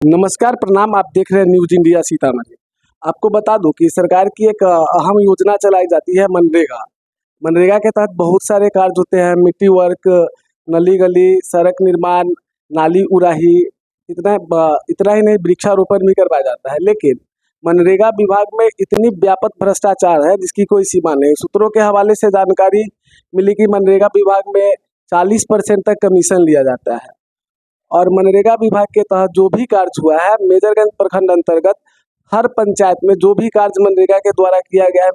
नमस्कार, प्रणाम। आप देख रहे हैं न्यूज़ इंडिया सीतामढ़ी। आपको बता दूं कि सरकार की एक अहम योजना चलाई जाती है मनरेगा। मनरेगा के तहत बहुत सारे कार्य होते हैं, मिट्टी वर्क, नली गली, सड़क निर्माण, नाली उराही, इतना ही नहीं, वृक्षारोपण भी करवाया जाता है। लेकिन मनरेगा विभाग में इतनी व्यापक भ्रष्टाचार है जिसकी कोई सीमा नहीं। सूत्रों के हवाले से जानकारी मिली कि मनरेगा विभाग में 40% तक कमीशन लिया जाता है। और मनरेगा विभाग के तहत जो भी कार्य हुआ है, मेजरगंज प्रखंड अंतर्गत हर पंचायत में जो भी कार्य मनरेगा के द्वारा किया गया है,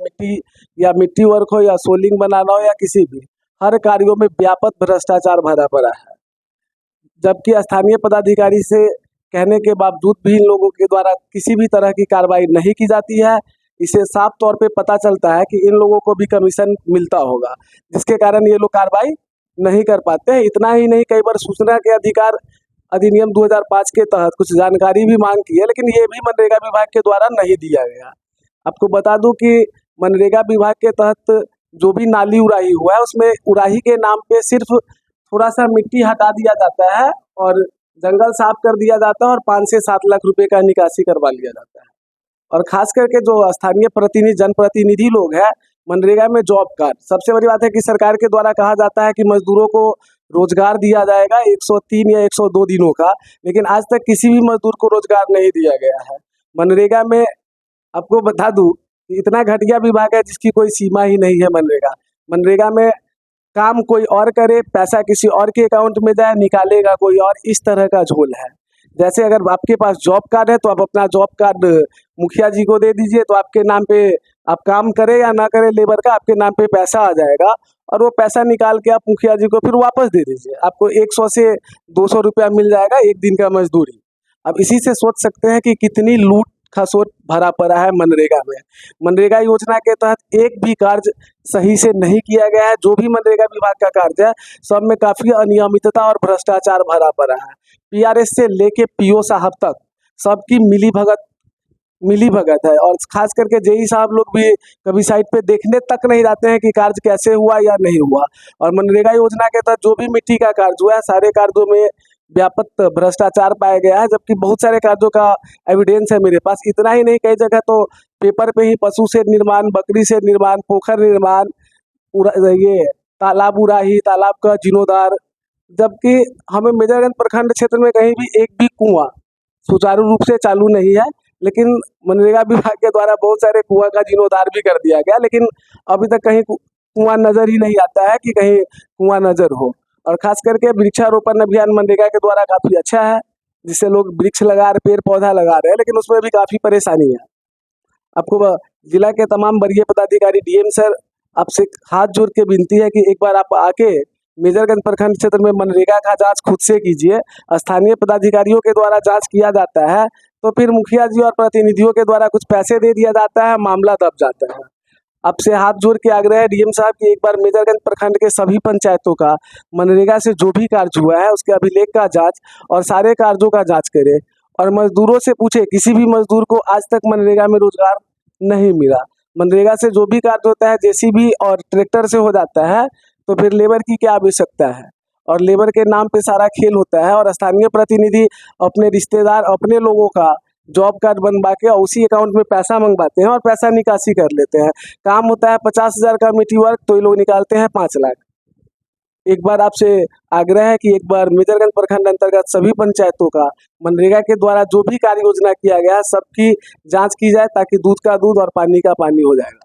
मिट्टी वर्क हो या सोलिंग बनाना हो या किसी भी, हर कार्यों में व्यापक भ्रष्टाचार भरा पड़ा है। जबकि स्थानीय पदाधिकारी से कहने के बावजूद भी इन लोगों के द्वारा किसी भी तरह की कार्रवाई नहीं की जाती है। इसे साफ तौर पे पता चलता है कि इन लोगों को भी कमीशन मिलता होगा, जिसके कारण ये लोग कार्रवाई नहीं कर पाते हैं। इतना ही नहीं, कई बार सूचना के अधिकार अधिनियम 2005 के तहत कुछ जानकारी भी मांग की है, लेकिन ये भी मनरेगा विभाग के द्वारा नहीं दिया गया। आपको बता दूं कि मनरेगा विभाग के तहत जो भी नाली उराही हुआ है, उसमें उराही के नाम पे सिर्फ थोड़ा सा मिट्टी हटा दिया जाता है और जंगल साफ कर दिया जाता है और 5 से 7 लाख रुपए का निकासी करवा लिया जाता है। और खास करके जो स्थानीय प्रतिनिधि, जनप्रतिनिधि लोग हैं, मनरेगा में जॉब कार्ड, सबसे बड़ी बात है कि सरकार के द्वारा कहा जाता है कि मजदूरों को रोजगार दिया जाएगा 103 या 102 दिनों का, लेकिन आज तक किसी भी मजदूर को रोजगार नहीं दिया गया है। मनरेगा में आपको बता दूं कि इतना घटिया विभाग है जिसकी कोई सीमा ही नहीं है। मनरेगा मनरेगा में काम कोई और करे, पैसा किसी और के अकाउंट में जाए, निकालेगा कोई और, इस तरह का झोल है। जैसे अगर आपके पास जॉब कार्ड है तो आप अपना जॉब कार्ड मुखिया जी को दे दीजिए, तो आपके नाम पे, आप काम करें या ना करें लेबर का, आपके नाम पे पैसा आ जाएगा और वो पैसा निकाल के आप मुखिया जी को फिर वापस दे दीजिए। आपको 100 से 200 रुपया मिल जाएगा एक दिन का मजदूरी। अब इसी से सोच सकते हैं कि कितनी लूट खसोट भरा पड़ा है मनरेगा में। मनरेगा योजना के तहत एक भी कार्य सही से नहीं किया गया है। जो भी मनरेगा विभाग का कार्य है, सब में काफ़ी अनियमितता और भ्रष्टाचार भरा पड़ा है। पीआरएस से लेके पीओ साहब तक सबकी मिली भगत है। और खास करके जेई साहब लोग भी कभी साइट पे देखने तक नहीं जाते हैं कि कार्य कैसे हुआ या नहीं हुआ। और मनरेगा योजना के तहत जो भी मिट्टी का कार्य हुआ है, सारे कार्यों में व्यापक भ्रष्टाचार पाया गया है, जबकि बहुत सारे कार्यों का एविडेंस है मेरे पास। इतना ही नहीं, कई जगह तो पेपर पे ही पशु शेड निर्माण, बकरी शेड निर्माण, पोखर निर्माण, ये तालाब उराही, तालाब का जीर्णोद्धार, जबकि हमें मेजरगंज प्रखंड क्षेत्र में कहीं भी एक भी कुआं सुचारू रूप से चालू नहीं है। लेकिन मनरेगा विभाग के द्वारा बहुत सारे कुआं का जीर्णोद्धार भी कर दिया गया, लेकिन अभी तक कहीं कुआं नजर ही नहीं आता है कि कहीं कुआं नजर हो। और खास करके वृक्षारोपण अभियान मनरेगा के द्वारा काफ़ी अच्छा है, जिससे लोग वृक्ष लगा रहे, पेड़ पौधा लगा रहे हैं, लेकिन उसमें भी काफ़ी परेशानी है। आपको जिला के तमाम वरीय पदाधिकारी, डीएम सर, आपसे हाथ जोड़ के विनती है कि एक बार आप आके मेजरगंज प्रखंड क्षेत्र में मनरेगा का जांच खुद से कीजिए। स्थानीय पदाधिकारियों के द्वारा जांच किया जाता है तो फिर मुखिया जी और प्रतिनिधियों के द्वारा कुछ पैसे दे दिया जाता है, मामला दब जाता है। आपसे हाथ जोड़ के आग्रह है डीएम साहब कि एक बार मेजरगंज प्रखंड के सभी पंचायतों का मनरेगा से जो भी कार्य हुआ है उसके अभिलेख का जांच और सारे कार्यों का जांच करें। और मजदूरों से पूछे, किसी भी मजदूर को आज तक मनरेगा में रोजगार नहीं मिला। मनरेगा से जो भी कार्य होता है जेसीबी और ट्रैक्टर से हो जाता है, तो फिर लेबर की क्या आवश्यकता है, और लेबर के नाम पे सारा खेल होता है। और स्थानीय प्रतिनिधि अपने रिश्तेदार, अपने लोगों का जॉब कार्ड बनवा के उसी अकाउंट में पैसा मंगवाते हैं और पैसा निकासी कर लेते हैं। काम होता है 50,000 का मिट्टी वर्क, तो ये लोग निकालते हैं 5 लाख। एक बार आपसे आग्रह है कि एक बार मेजरगंज प्रखंड अंतर्गत सभी पंचायतों का मनरेगा के द्वारा जो भी कार्य योजना किया गया है, सबकी जांच की जाए, ताकि दूध का दूध और पानी का पानी हो जाएगा।